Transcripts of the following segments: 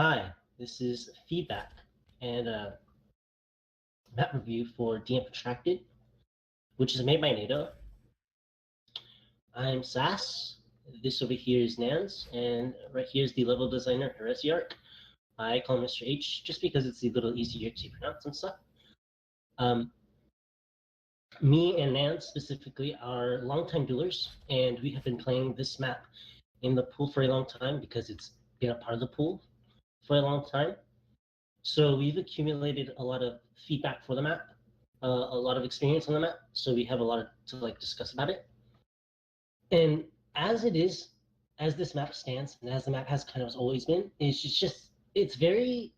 Hi, this is feedback and a map review for DM Protracted, which is made by NATO. I'm Sass. This over here is Nans, and right here is the level designer Heresiarch. I call him Mr. H just because it's a little easier to pronounce and stuff. Um, Me and Nans specifically are longtime duelers, and we have been playing this map in the pool for a long time because it's been a part of the pool for a long time. So we've accumulated a lot of feedback for the map, a lot of experience on the map. So we have a lot to discuss about it. And as it is, as this map stands, and as the map has kind of always been, it's very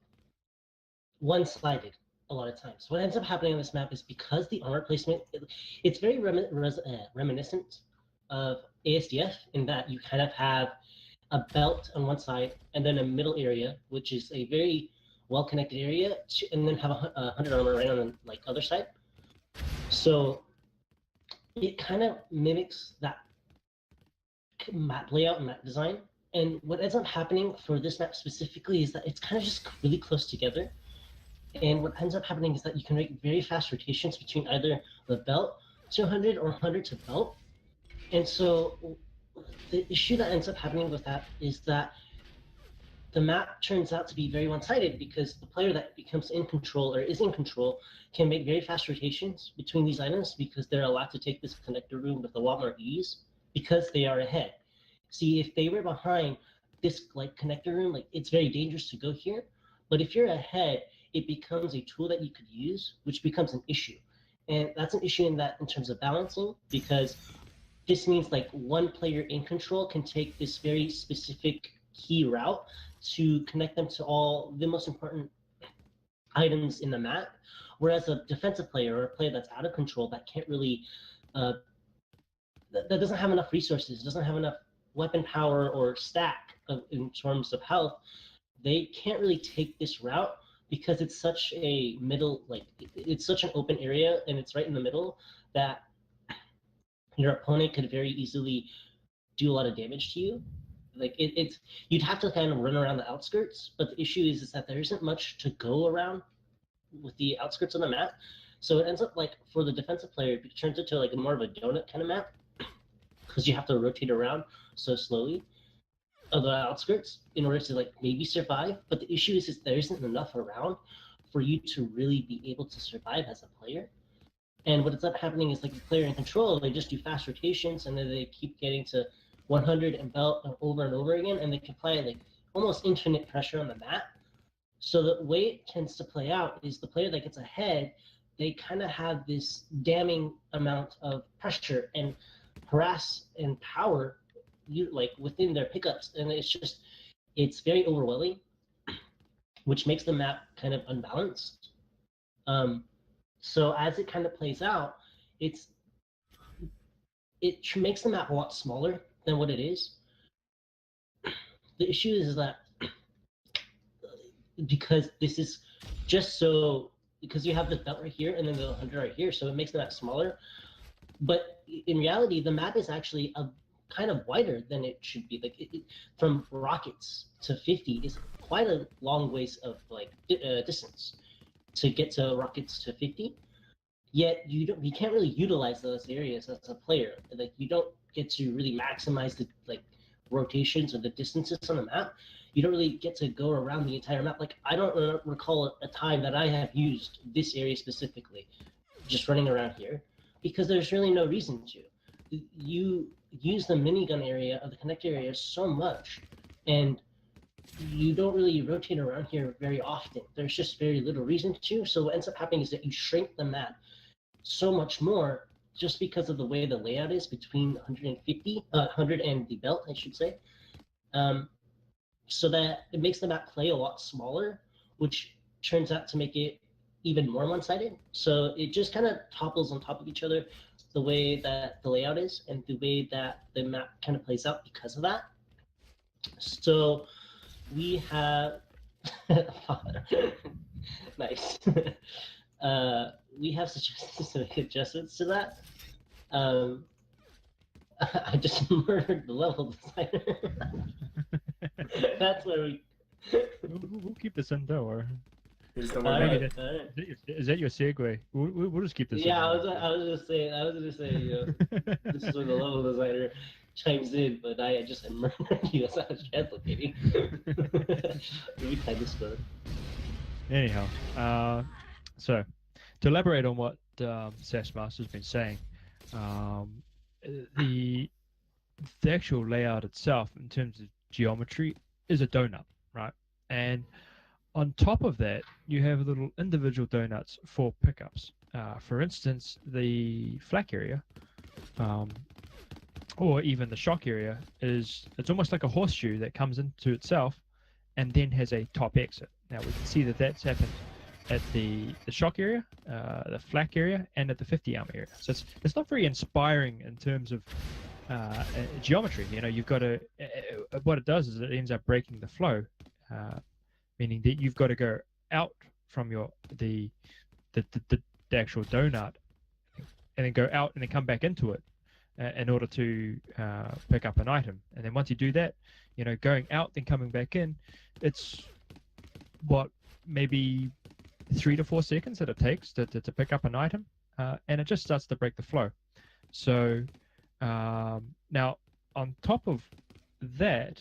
one-sided a lot of times. What ends up happening on this map is because the armor placement, it's very reminiscent of ASDF in that you kind of have a belt on one side and then a middle area, which is a very well-connected area, and then have a 100 armor right on the other side. So it kind of mimics that map layout and map design. And what ends up happening for this map specifically is that it's kind of just really close together. And what ends up happening is that you can make very fast rotations between either the belt to 100 or 100 to belt. And so the issue that ends up happening with that is that the map turns out to be very one-sided because the player that becomes in control or is in control can make very fast rotations between these items because they're allowed to take this connector room with a lot more ease because they are ahead. See, if they were behind this connector room, it's very dangerous to go here. But if you're ahead, it becomes a tool that you could use, which becomes an issue. And that's an issue in terms of balancing, because this means one player in control can take this very specific key route to connect them to all the most important items in the map, whereas a defensive player or a player that's out of control that can't really that doesn't have enough resources, doesn't have enough weapon power or stack in terms of health, they can't really take this route because it's such a middle, it's such an open area and it's right in the middle that your opponent could very easily do a lot of damage to you. It's you'd have to kind of run around the outskirts, but the issue is that there isn't much to go around with the outskirts of the map. So it ends up for the defensive player, it turns into more of a donut kind of map because you have to rotate around so slowly of the outskirts in order to maybe survive. But the issue is there isn't enough around for you to really be able to survive as a player. And what ends up happening is the player in control, they just do fast rotations and then they keep getting to 100 and belt over and over again, and they can apply almost infinite pressure on the map. So the way it tends to play out is the player that gets ahead, they kind of have this damning amount of pressure and harass and power within their pickups, and it's very overwhelming, which makes the map kind of unbalanced. So as it kind of plays out, it makes the map a lot smaller than what it is. The issue is that because this is because you have the belt right here and then the 100 right here, so it makes the map smaller. But in reality, the map is actually a kind of wider than it should be. From rockets to 50 is quite a long ways of distance to get to rockets to 50. Yet you can't really utilize those areas as a player. You don't get to really maximize the rotations or the distances on the map. You don't really get to go around the entire map. I don't recall a time that I have used this area specifically, just running around here, because there's really no reason to. You use the minigun area of the connector area so much, and you don't really rotate around here very often. There's just very little reason to. So what ends up happening is that you shrink the map so much more just because of the way the layout is between 100 and the belt, I should say. So that it makes the map play a lot smaller, which turns out to make it even more one-sided. So it just kind of topples on top of each other, the way that the layout is and the way that the map kind of plays out because of that. So we have nice. We have suggested some adjustments to that. I just murdered the level designer. That's where we We'll keep this in, don't worry. He's the All one Maybe that. right, that all right. is that your segue? We'll just keep this in. Yeah, Don't I was just saying, this is where the level designer chimes in, but I just murmured you as I was translating. Let me type this code. Anyhow, so to elaborate on what SAS Master's been saying, um, the the actual layout itself, in terms of geometry, is a donut, right? And on top of that, you have little individual donuts for pickups. For instance, the flak area, um, or even the shock area, it's almost like a horseshoe that comes into itself and then has a top exit. Now we can see that that's happened at the shock area, the flak area, and at the 50 arm area. So it's not very inspiring in terms of geometry. You've got to what it does is it ends up breaking the flow, meaning that you've got to go out from the, the, the actual donut and then go out and then come back into it in order to pick up an item. And then once you do that, going out then coming back in, it's what, maybe 3 to 4 seconds that it takes to pick up an item, and it just starts to break the flow. So now on top of that,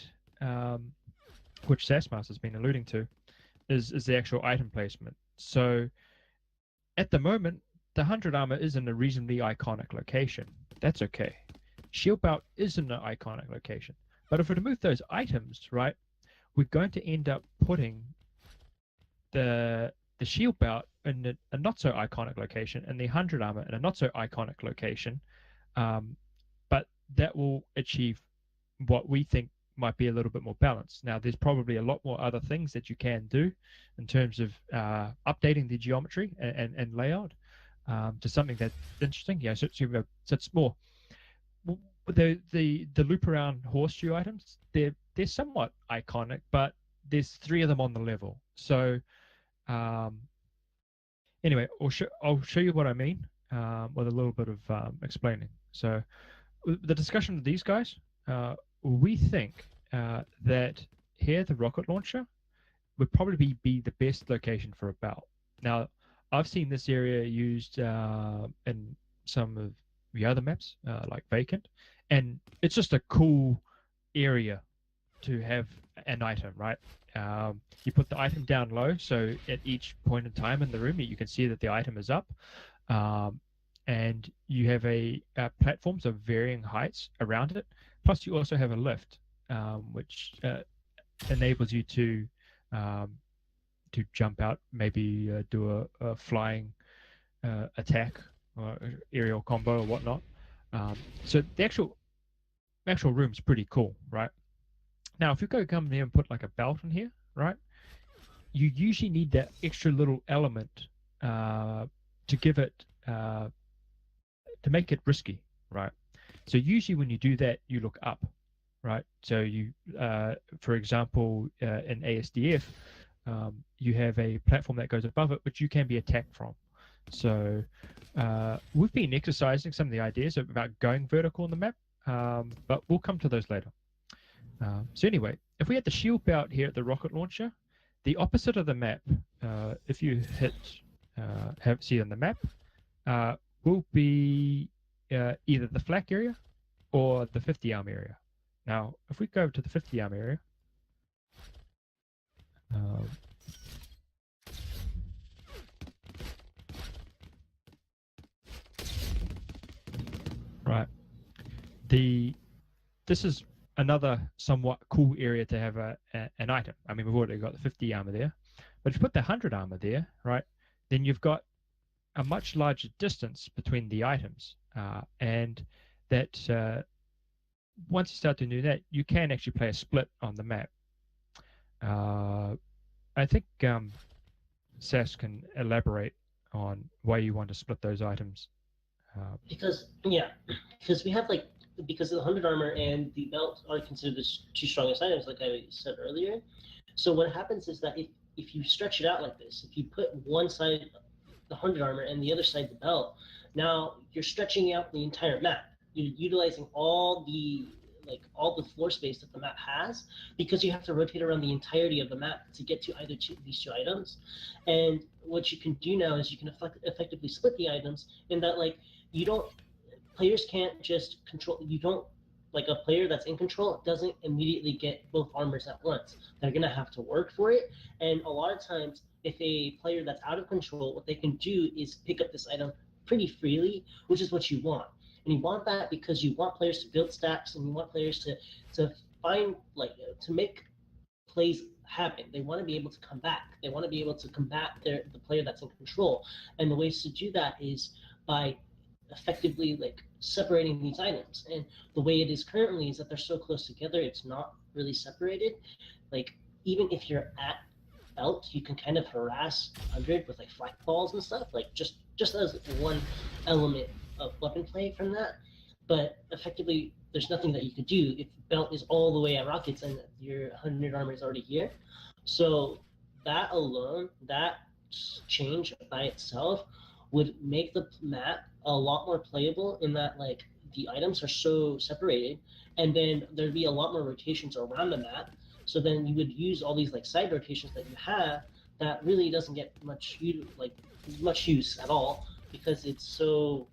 which SASMaster's been alluding to, is the actual item placement. So at the moment, the 100 armor is in a reasonably iconic location. That's okay. Shield belt is in an iconic location. But if we remove those items, right, we're going to end up putting the shield belt in a not so iconic location and the 100 armor in a not so iconic location. But that will achieve what we think might be a little bit more balanced. Now, there's probably a lot more other things that you can do in terms of updating the geometry and layout to something that's interesting. Yeah, so it's more the loop around horseshoe items. They're somewhat iconic, but there's 3 of them on the level. So anyway, I'll show you what I mean with a little bit of explaining. So the discussion of these guys, we think that here the rocket launcher would probably be the best location for a belt. Now, I've seen this area used in some of the other maps, like Vacant, and it's just a cool area to have an item, right? You put the item down low, so at each point in time in the room, you can see that the item is up. And you have platforms of varying heights around it. Plus, you also have a lift, which enables you to jump out, maybe do a flying attack or aerial combo or whatnot. So the actual room's pretty cool, right? Now, if you come here and put like a belt in here, right, you usually need that extra little element to give it to make it risky, right? So usually when you do that, you look up, right? So you, for example, in ASDF, you have a platform that goes above it, which you can be attacked from. So we've been exercising some of the ideas about going vertical on the map, but we'll come to those later. So anyway, if we had the shield belt here at the rocket launcher, the opposite of the map, if you hit, see on the map, will be either the flak area or the 50 arm area. Now, if we go to the 50 arm area, right, this is another somewhat cool area to have an item. I mean, we've already got the 50 armor there, but if you put the 100 armor there, right, then you've got a much larger distance between the items, and that once you start to do that, you can actually play a split on the map. I think Sass can elaborate on why you want to split those items. Because we have because of the 100 armor and the belt are considered the 2 strongest items, like I said earlier. So what happens is that if you stretch it out like this, if you put one side the 100 armor and the other side the belt, now you're stretching out the entire map. You're utilizing all the like all the floor space that the map has, because you have to rotate around the entirety of the map to get to either these two items. And what you can do now is you can effectively split the items in that, like, you don't players can't just control. You don't, like, a player that's in control doesn't immediately get both armors at once. They're gonna have to work for it, and a lot of times, if a player that's out of control, what they can do is pick up this item pretty freely, which is what you want. And you want that because you want players to build stacks, and you want players to find, like, to make plays happen. They want to be able to come back. They want to be able to combat the player that's in control. And the ways to do that is by effectively, like, separating these items. And the way it is currently is that they're so close together, it's not really separated. Like, even if you're at belt, you can kind of harass 100 with, like, flak balls and stuff, like, just as one element of weapon play from that. But effectively, there's nothing that you could do if belt is all the way at rockets and your 100 armor is already here. So that alone, that change by itself, would make the map a lot more playable, in that, like, the items are so separated, and then there'd be a lot more rotations around the map. So then you would use all these, like, side rotations that you have that really doesn't get much use at all, because it's so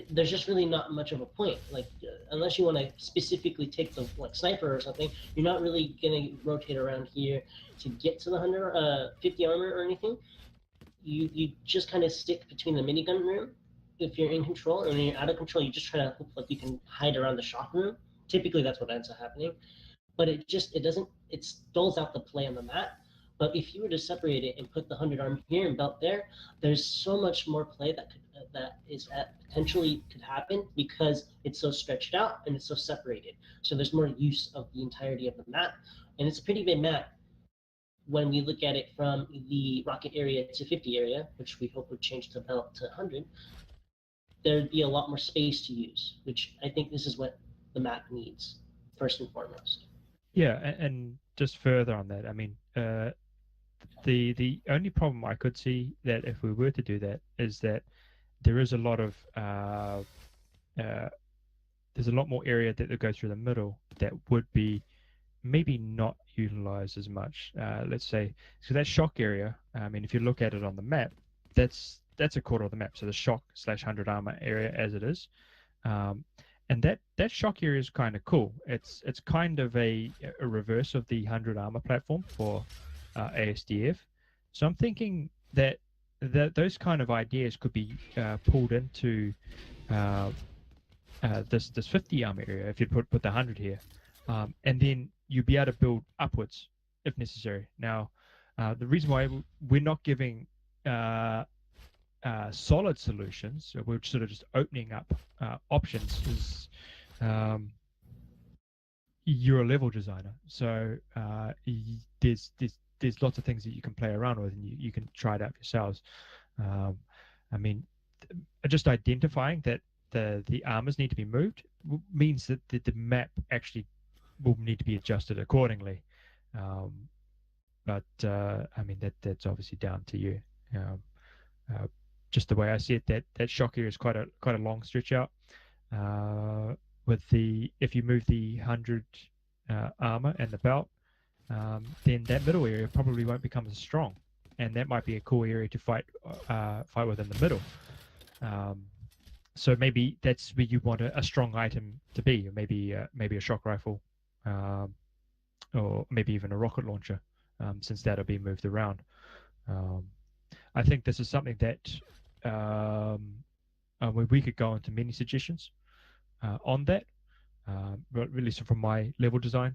there's just really not much of a point. Like, unless you want to specifically take the, like, sniper or something, you're not really gonna rotate around here to get to the 150 armor or anything. You just kind of stick between the minigun room if you're in control, and when you're out of control, you just try to hope, like, you can hide around the shop room. Typically, that's what ends up happening. But it doesn't, it stalls out the play on the map. But if you were to separate it and put the 100 arm here and belt there, there's so much more play that is potentially could happen, because it's so stretched out and it's so separated. So there's more use of the entirety of the map, and it's a pretty big map when we look at it from the rocket area to 50 area, which we hope would change to belt to 100. There'd be a lot more space to use, which I think this is what the map needs first and foremost. Yeah, and just further on that, I mean, the only problem I could see that if we were to do that is that there is a lot of there's a lot more area that would go through the middle that would be maybe not utilized as much. Let's say, so that shock area. I mean, if you look at it on the map, that's a quarter of the map. So the shock slash 100 armor area as it is, and that shock area is kind of cool. It's kind of a reverse of the 100 armor platform for ASDF. So I'm thinking that those kind of ideas could be pulled into this 50 armor area if you put the 100 here, and then you'd be able to build upwards if necessary. Now, the reason why we're not giving solid solutions, so we're sort of just opening up options, is you're a level designer, so there's lots of things that you can play around with, and you can try it out yourselves. I mean, just identifying that the armors need to be moved means that the map actually will need to be adjusted accordingly. But I mean, that's obviously down to you. Just the way I see it, that shock area is quite a long stretch out. With if you move the 100 armor and the belt, then that middle area probably won't become as strong, and that might be a cool area to fight with in the middle. So maybe that's where you want a strong item to be, or maybe a shock rifle, or maybe even a rocket launcher, since that'll be moved around. I think this is something that we could go into many suggestions on that, really, so from my level design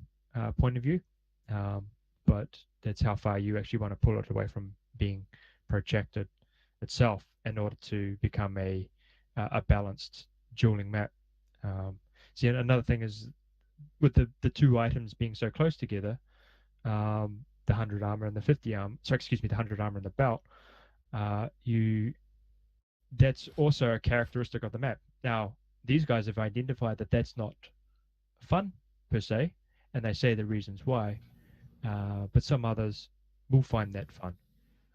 point of view. But that's how far you actually want to pull it away from being protracted itself in order to become a balanced dueling map. See, another thing is with the two items being so close together, the 100 armor and the 50 armor. So excuse me, the 100 armor and the belt. That's also a characteristic of the map. Now, these guys have identified that that's not fun per se, and they say the reasons why. But some others will find that fun,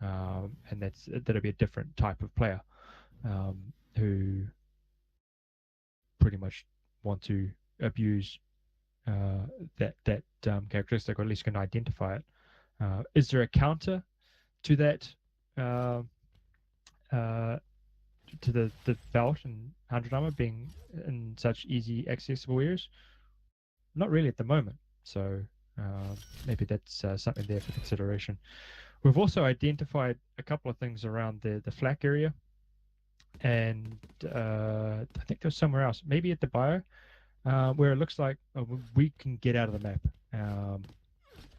and that'll be a different type of player who pretty much want to abuse that characteristic, or at least can identify it. Is there a counter to that, uh, uh, to the belt and 100 armor being in such easy accessible areas? Not really at the moment. So maybe that's something there for consideration. We've also identified a couple of things around the flak area, and I think there's somewhere else, maybe at the bio, where it looks like we can get out of the map.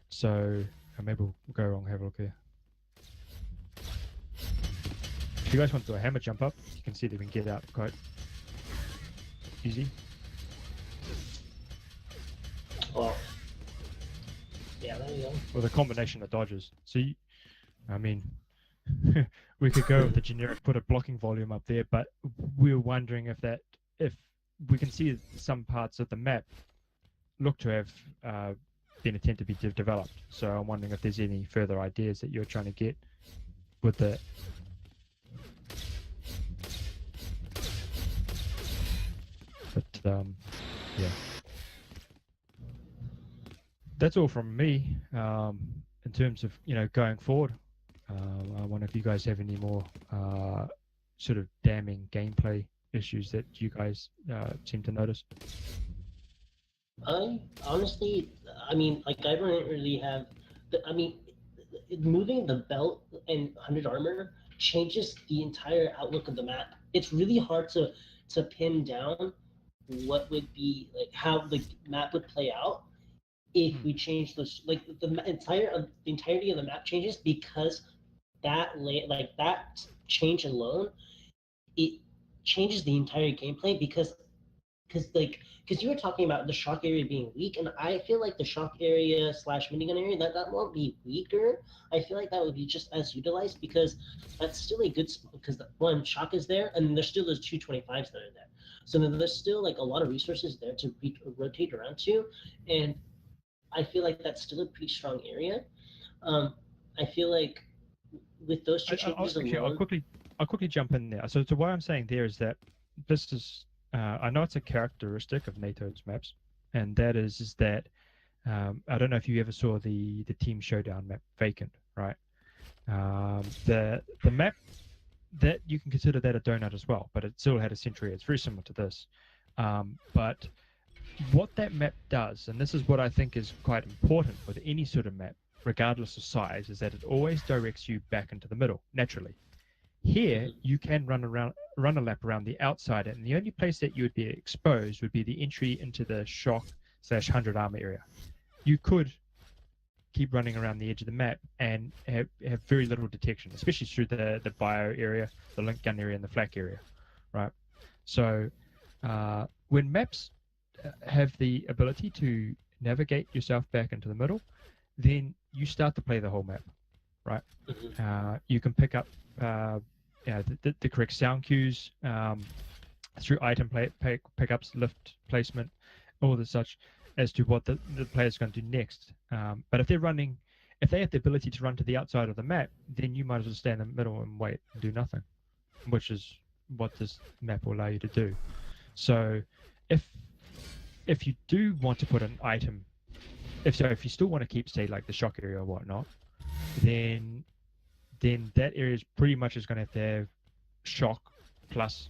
So maybe we'll go along and have a look here. If you guys want to do a hammer jump up, you can see that we can get out quite easy. Well, yeah, there we go. With a combination of dodges. So, I mean, we could go with the generic, put a blocking volume up there, but we're wondering if we can see some parts of the map look to have been attempted to be developed. So I'm wondering if there's any further ideas that you're trying to get with that. But yeah, that's all from me in terms of going forward. I wonder if you guys have any more sort of damning gameplay issues that you guys seem to notice. Honestly, I mean, like I don't really have. Moving the belt and 100 armor changes the entire outlook of the map. It's really hard to pin down what would be like how the map would play out if we change those. Like the entirety of the map changes because that change alone, it changes the entire gameplay because you were talking about the shock area being weak, and I feel like the shock area slash minigun area that won't be weaker. I feel like that would be just as utilized because that's still a good because the one shock is there, and there's still those 225s that are there. So there's still like a lot of resources there to rotate around to, and I feel like that's still a pretty strong area. I feel like with those two changes alone, I'll quickly jump in there. So what I'm saying there is that this is I know it's a characteristic of NATO's maps, and that is that I don't know if you ever saw the Team Showdown map, Vacant, right? The map that you can consider that a donut as well, but it still had a sentry. It's very similar to this, but what that map does, and this is what I think is quite important with any sort of map, regardless of size, is that it always directs you back into the middle naturally. Here, you can run a lap around the outside, and the only place that you would be exposed would be the entry into the shock / 100 armor area. You could keep running around the edge of the map and have very little detection, especially through the bio area, the link gun area, and the flak area, right? So when maps have the ability to navigate yourself back into the middle, then you start to play the whole map, right? You can pick up the correct sound cues through item pickups, lift placement, all the such, as to what the player's going to do next. But if they have the ability to run to the outside of the map, then you might as well stay in the middle and wait and do nothing, which is what this map will allow you to do. So if you do want to put an item, if you still want to keep, say, like the shock area or whatnot, then that area is pretty much going to have shock plus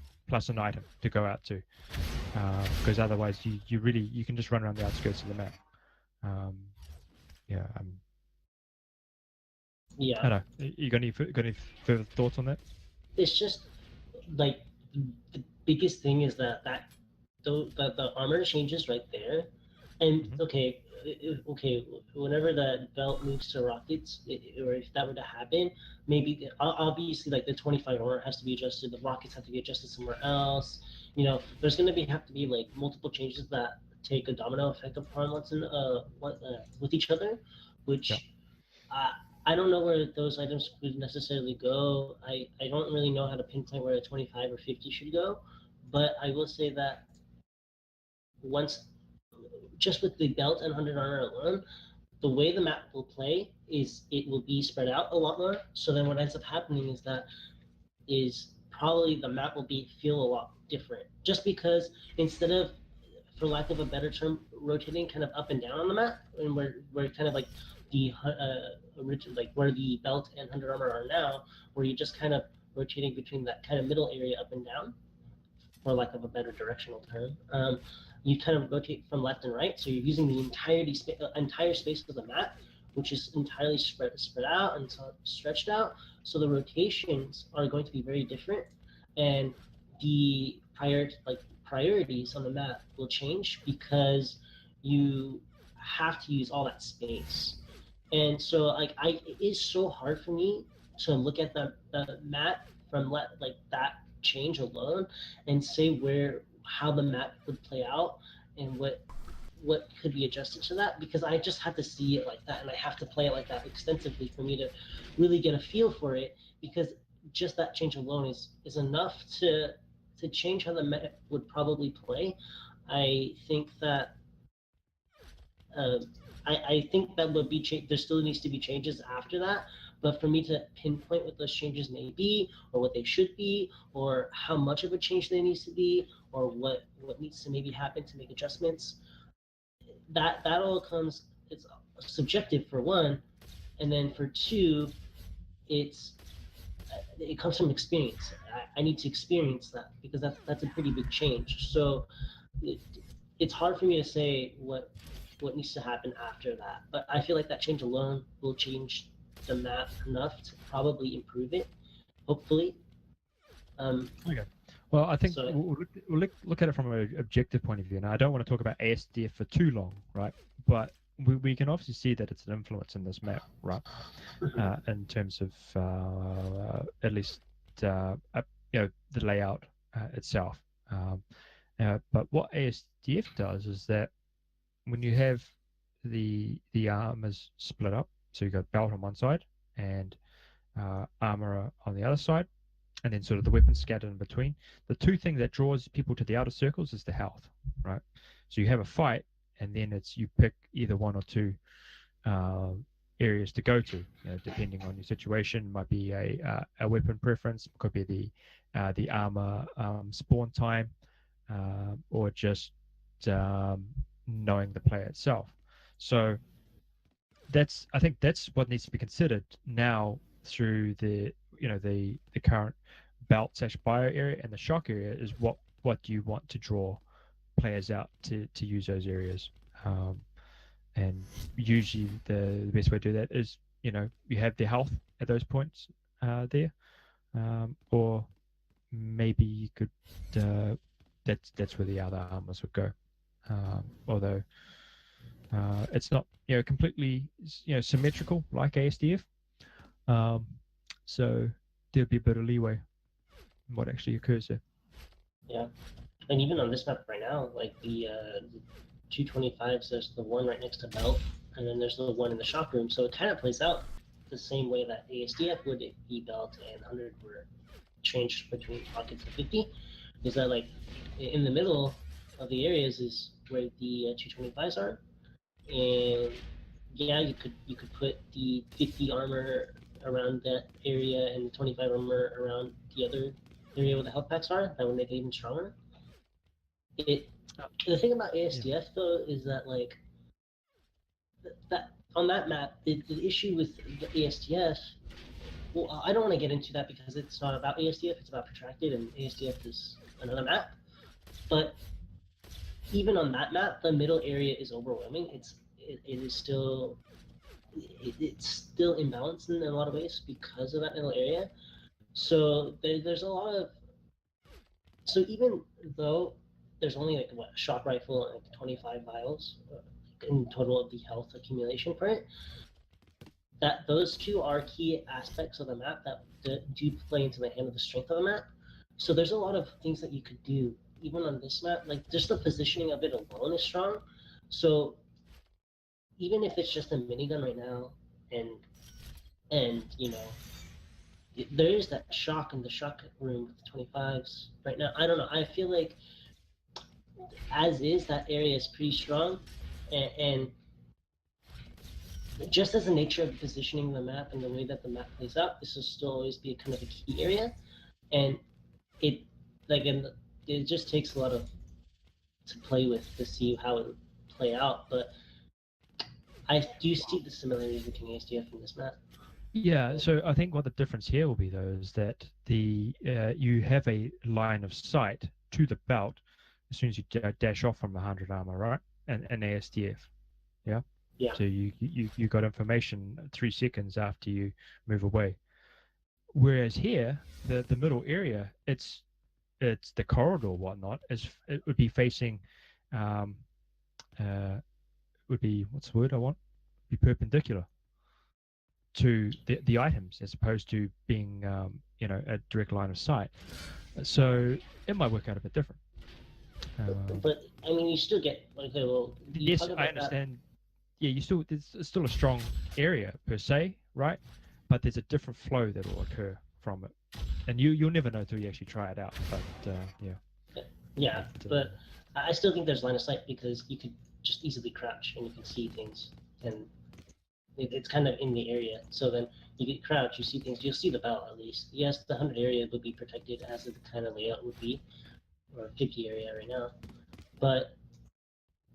an item to go out to, because otherwise you can just run around the outskirts of the map. I don't know. You got any further thoughts on that? It's just like the biggest thing is that the armor changes right there, and okay, whenever that belt moves to rockets, or if that were to happen, maybe obviously like the 25 armor has to be adjusted, the rockets have to be adjusted somewhere else. There's going to have to be like multiple changes that take a domino effect upon with each other, which I don't know where those items would necessarily go. I don't really know how to pinpoint where a 25 or 50 should go, but I will say that once, just with the belt and 100 armor alone, the way the map will play is it will be spread out a lot more. So then what ends up happening is probably the map will feel a lot different. Just because instead of for lack of a better term, rotating kind of up and down on the map, and where kind of like the like where the belt and Under Armour are now, where you're just kind of rotating between that kind of middle area up and down, for lack of a better directional term. You kind of rotate from left and right, so you're using the entire space of the map, which is entirely spread out and stretched out. So the rotations are going to be very different, and the priorities on the map will change because you have to use all that space. And so it is so hard for me to look at the map from like that change alone and say how the map would play out and what could be adjusted to that, because I just have to see it like that and I have to play it like that extensively for me to really get a feel for it, because just that change alone is enough to change how the map would probably play. I think that uh, I think that would be there still needs to be changes after that, but for me to pinpoint what those changes may be, or what they should be, or how much of a change there needs to be, or what needs to maybe happen to make adjustments, that all comes, it's subjective for one, and then for two, it's it comes from experience. I need to experience that, because that's a pretty big change. So it, it's hard for me to say what needs to happen after that. But I feel like that change alone will change the map enough to probably improve it, hopefully. Okay. Well, I think So we'll look at it from an objective point of view. Now, I don't want to talk about ASDF for too long, right? But we can obviously see that it's an influence in this map, right? In terms of at least the layout itself. But what ASDF does is that when you have the armors split up, so you've got belt on one side and armor on the other side, and then sort of the weapons scattered in between. The two things that draws people to the outer circles is the health, right? So you have a fight, and then it's you pick either one or two areas to go to, depending on your situation. It might be a weapon preference, could be the armor spawn time, or just knowing the player itself. So I think that's what needs to be considered now through the current belt/bio area and the shock area, is what do you want to draw players out to use those areas. And usually the best way to do that is you have their health at those points there, or maybe you could that's where the other armors would go, although it's not completely symmetrical like ASDF, so there'd be a bit of leeway in what actually occurs there. yeah, and even on this map right now, like the 225s, there's the one right next to belt, and then there's the one in the shop room. So it kind of plays out the same way that ASDF would be belt and 100 were changed between pockets of 50. Is that like in the middle of the areas is where the 225s are, and yeah, you could put the 50 armor around that area and the 25 armor around the other area where the health packs are. That would make it even stronger. The thing about ASDF though is that like that on that map, the issue with the ASDF. Well, I don't want to get into that because it's not about ASDF. It's about Protracted, and ASDF is another map. But even on that map, the middle area is overwhelming. It is still it's still imbalanced in a lot of ways because of that middle area. So there's a lot of even though there's only like a shock rifle and like 25 vials in total of the health accumulation for it, that those two are key aspects of the map that do play into the hand of the strength of the map. So there's a lot of things that you could do even on this map. Like just the positioning of it alone is strong. So even if it's just a minigun right now, and there is that shock in the shock room with the 25s right now. I don't know. I feel like as is that area is pretty strong, and just as the nature of positioning the map and the way that the map plays out, this will still always be kind of a key area, and it just takes a lot of to play with to see how it would play out. But I do see the similarities between ASDF and this map. Yeah, so I think what the difference here will be though is that you have a line of sight to the belt as soon as you dash off from 100 armor, right? And ASDF, yeah. Yeah. So you got information 3 seconds after you move away. Whereas here, the middle area, it's the corridor, whatnot, it would be facing, would be what's the word I want? Be perpendicular to the items as opposed to being a direct line of sight. So it might work out a bit different. But I mean, you still get okay. Well, yes, I understand. Yeah, it's still a strong area per se, right? But there's a different flow that will occur from it, and you'll never know until you actually try it out. But yeah. Yeah, but I still think there's line of sight because you could just easily crouch and you can see things, and it's kind of in the area. So then you get crouch, you see things, you'll see the belt at least. Yes, the 100 area would be protected as the kind of layout would be, or 50 area right now, but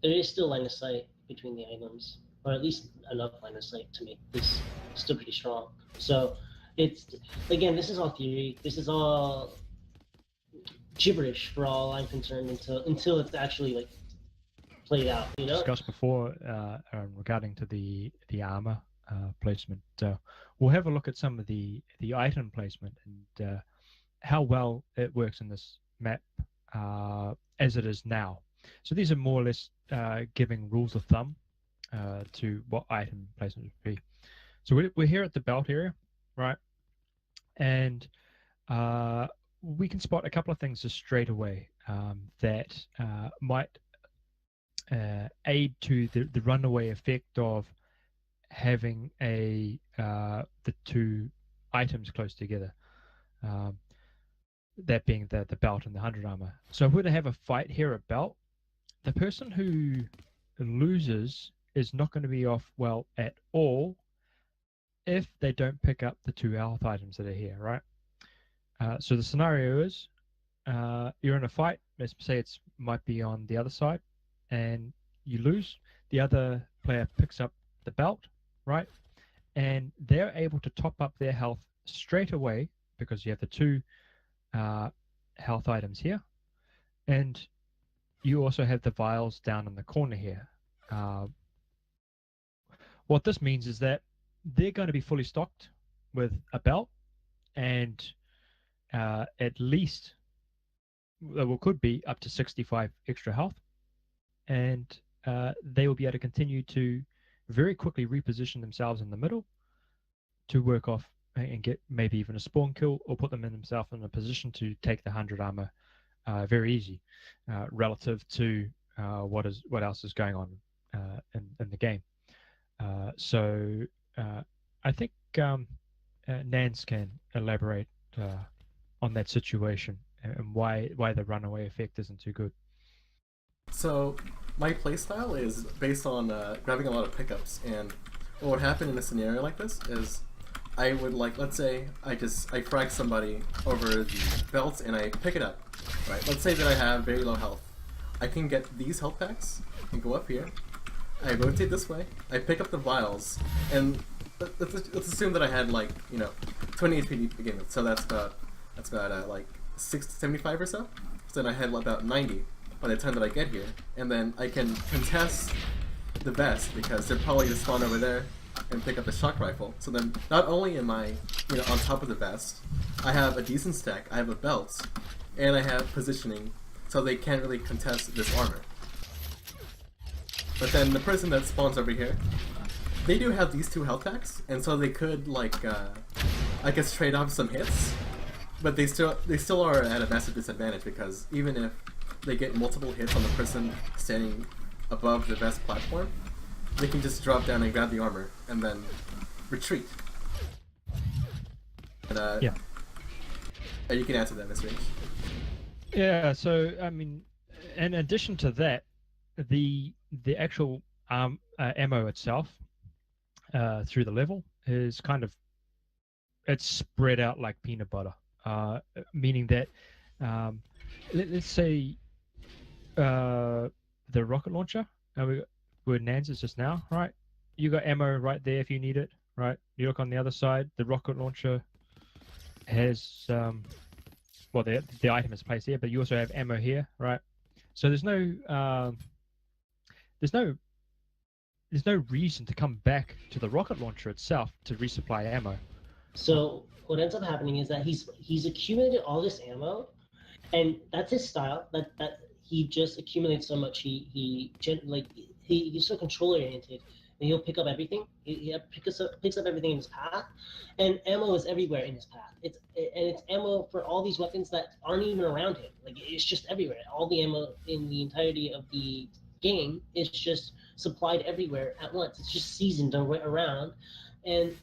there is still line of sight between the items, or at least enough line of sight to make this still pretty strong. So it's, again, this is all theory. This is all gibberish for all I'm concerned until it's actually like played out, you know? Discussed before regarding to the armor placement. We'll have a look at some of the item placement and how well it works in this map as it is now. So these are more or less giving rules of thumb to what item placement would be. So we're here at the belt area, right? And we can spot a couple of things just straight away that might aid to the runaway effect of having the two items close together. That being the belt and the 100 armor. So if we're to have a fight here at belt, the person who loses is not going to be off well at all if they don't pick up the 2 health items that are here, right? So the scenario is you're in a fight. Let's say it might be on the other side, and you lose. The other player picks up the belt, right? And they're able to top up their health straight away because you have the 2 health items here, and you also have the vials down in the corner here. What this means is that they're going to be fully stocked with a belt and at least, well, could be up to 65 extra health, and they will be able to continue to very quickly reposition themselves in the middle to work off and get maybe even a spawn kill, or put them in themselves in a position to take the 100 armor very easy relative to what else is going on in the game. So I think Nance can elaborate on that situation and why the runaway effect isn't too good. So my playstyle is based on grabbing a lot of pickups, and what would happen in a scenario like this is I would, like, let's say I frag somebody over the belts and I pick it up, right? Let's say that I have very low health. I can get these health packs and go up here. I rotate this way. I pick up the vials, and let's assume that I had 20 HP to begin with. So that's about like 75 or so. So then I had about 90 by the time that I get here, and then I can contest the vest because they're probably just spawn over there and pick up the shock rifle. So then not only am I on top of the vest, I have a decent stack, I have a belt, and I have positioning, so they can't really contest this armor. But then the person that spawns over here, they do have these 2 health packs, and so they could I guess trade off some hits, but they still are at a massive disadvantage because even if they get multiple hits on the person standing above the vest platform, they can just drop down and grab the armor and then retreat. And, yeah. You can answer that, Mr. H. Yeah, so I mean, in addition to that, the actual ammo itself through the level is it's spread out like peanut butter, meaning that let's say the rocket launcher, where Nans is just now, right? You got ammo right there if you need it, right? You look on the other side, the rocket launcher has well, the item is placed here, but you also have ammo here, right? So there's no there's no reason to come back to the rocket launcher itself to resupply ammo. So what ends up happening is that he's accumulated all this ammo, and that's his style. That he just accumulates so much. He's so control oriented, and he'll pick up everything. He picks up everything in his path, and ammo is everywhere in his path. It's ammo for all these weapons that aren't even around him. Like it's just everywhere. All the ammo in the entirety of the game is just supplied everywhere at once. It's just seasoned around, and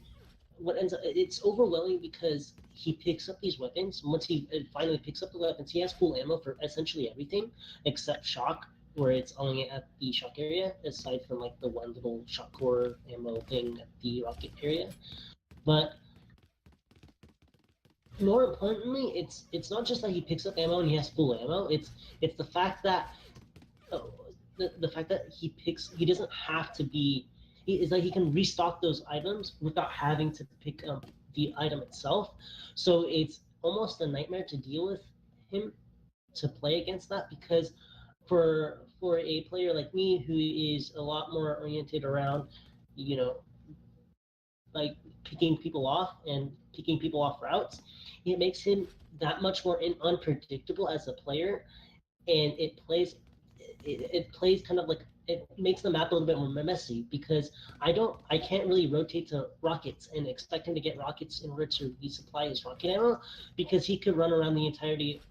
what ends up it's overwhelming because he picks up these weapons. Once he finally picks up the weapons, he has full ammo for essentially everything except shock, where it's only at the shock area, aside from like the one little shock core ammo thing at the rocket area. But more importantly, it's not just that he picks up ammo and he has full ammo. It's the fact that oh, the fact that he doesn't have to be is that he can restock those items without having to pick up the item itself. So it's almost a nightmare to deal with him to play against that because for a player like me who is a lot more oriented around, you know, like picking people off and picking people off routes, it makes him that much more unpredictable as a player, and it plays kind of like it makes the map a little bit more messy because I can't really rotate to rockets and expect him to get rockets in order to resupply his rocket ammo because he could run around the entirety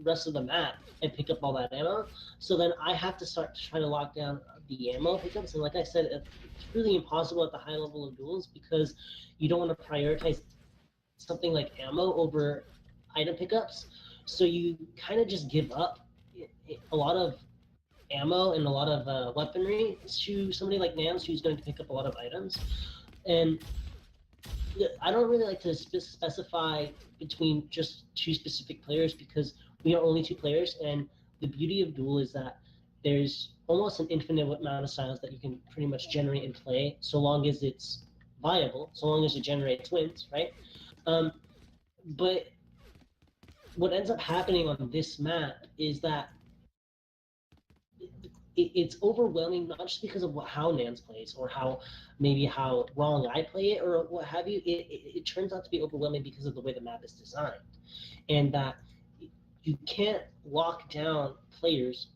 rest of the map and pick up all that ammo. So then I have to start to try to lock down the ammo pickups, and like I said, it's really impossible at the high level of duels because you don't want to prioritize something like ammo over item pickups. So you kind of just give up a lot of ammo and a lot of weaponry to somebody like Nams who's going to pick up a lot of items. And I don't really like to specify between just two specific players because we are only two players, and the beauty of Duel is that there's almost an infinite amount of styles that you can pretty much generate and play, so long as it's viable, so long as it generates wins, right? But what ends up happening on this map is that it's overwhelming, not just because of how Nans plays or how wrong I play it or what have you. It turns out to be overwhelming because of the way the map is designed, and that you can't lock down players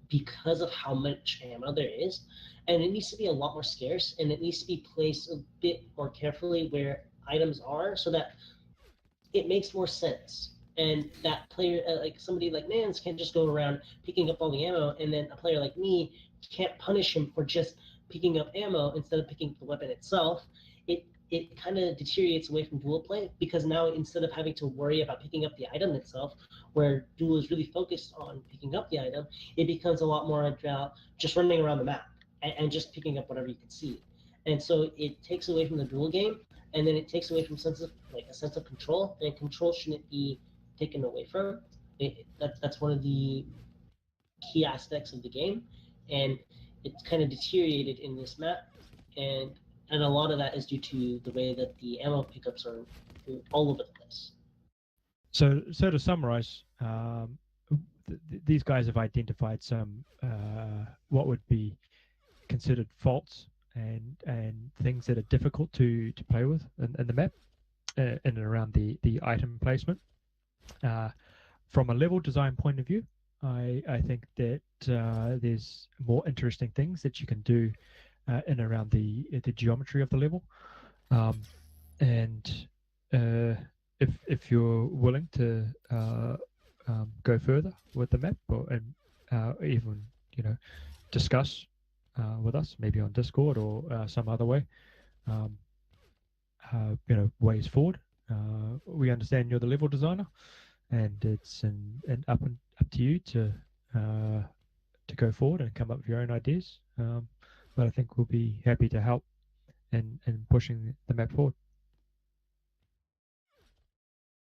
because of how much ammo there is, and it needs to be a lot more scarce, and it needs to be placed a bit more carefully where items are, so that it makes more sense. And that player, like somebody like Nance, can't just go around picking up all the ammo, and then a player like me can't punish him for just picking up ammo instead of picking up the weapon itself. It kind of deteriorates away from dual play because now instead of having to worry about picking up the item itself, where duel is really focused on picking up the item, it becomes a lot more about just running around the map and just picking up whatever you can see. And so it takes away from the duel game, and then it takes away from a sense of control, and control shouldn't be taken away from. That's one of the key aspects of the game, and it's kind of deteriorated in this map, and a lot of that is due to the way that the ammo pickups are all over the place. So to summarize, these guys have identified some what would be considered faults and things that are difficult to play with in the map in and around the item placement. From a level design point of view, I think that there's more interesting things that you can do in and around the geometry of the level, and if you're willing to go further with the map and even discuss with us, maybe on Discord or some other way, ways forward. We understand you're the level designer, and it's up to you to go forward and come up with your own ideas. But I think we'll be happy to help in pushing the map forward.